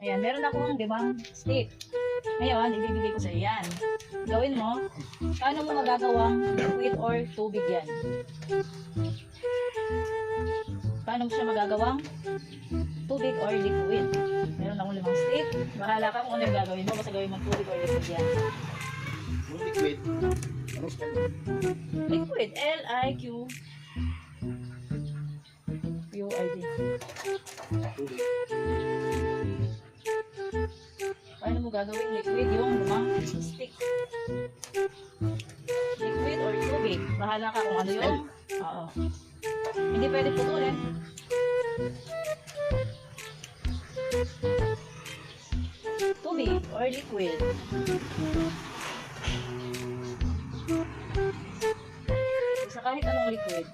Ayan, meron akong 5 stick. Ngayon, ibibigay ko sa iyo yan. Gawin mo, paano mo magagawang liquid or tubig yan? Paano mo siya magagawang tubig or liquid? Meron akong 5 stick. Bahala ka kung ano yung gagawin mo. Basta gawin mo tubig or liquid yan. Liquid. Ano spell? Liquid. L-I-Q. Q-I-D. Tubig. Paano mo gagawin liquid yung 5 stick? Liquid or tubig? Bahala ka kung ano yung... Oo. Hindi pwede putulin. Tubig or liquid? Sa kahit anong liquid.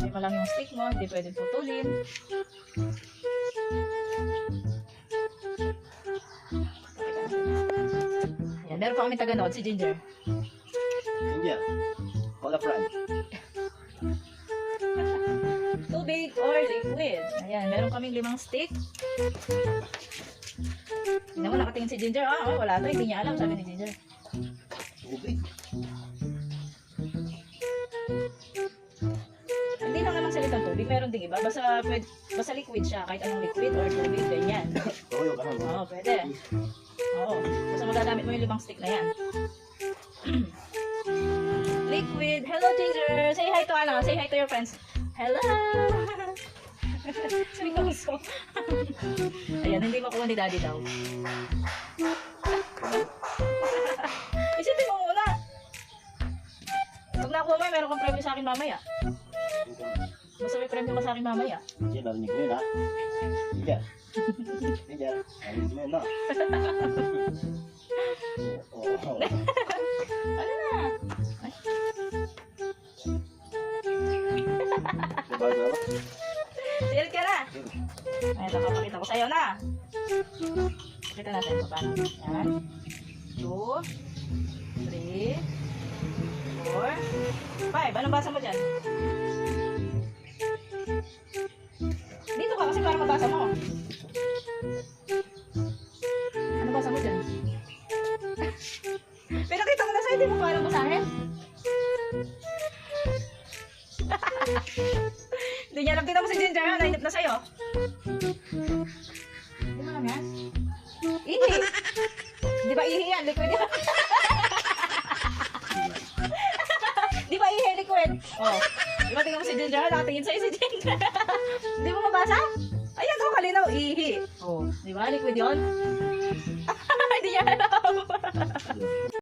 Lima lang yung stick mo, hindi pwede putulin. Ayan, meron pa kami taga-nood, si Ginger. India. Call a friend. Tubig or liquid. Ayan, meron kaming 5 stick. Hindi mo nakatingin si Ginger. Wala to, hindi niya alam, sabi ni Ginger. Tubig. Hindi lang naman salitang tubig, meron ding iba. Basta liquid siya, kahit anong liquid or tubig, ganyan. Toyo ka na. Oo, pwede. Oo, basta magagamit mo yung 5 stick na yan. Liquid. Hello, Ginger. Say hi to say hi to your friends. Hello. Sabi ko gusto. Ayan, hindi makuha ni Daddy daw. Isipin mo muna. Pag nakuha mo, meron kang premyo sa akin mamaya. Basta may premyo ka sa akin mamaya. India, narinig mo yun ha? India. India, narinig mo yun ha? Oo. Ano na? Ay. Diba, diba? Seal ka na. Ay, ito, papakita ko sa'yo na. Pakita natin kung paano. Yan. 2, 3, 4, 5. Anong basa mo dyan? Dito ka kasi para mabasa mo. Ano basa mo dyan? Pinakita ko na sa'yo, di mo paano basahin? Hindi niya alam. Tingnan mo si Ginger, nainip na sa'yo. Di mo alam yan? Ihi. Di ba ihi yan? Liquid yan. Di ba ihi liquid? Oh. Di ba tingnan mo si Ginger? Nakatingin sa'yo si Ginger. Di mo mabasa? Ayan, kalinaw. Ihi. Oh. Di ba? Liquid yun? Hindi niya alam.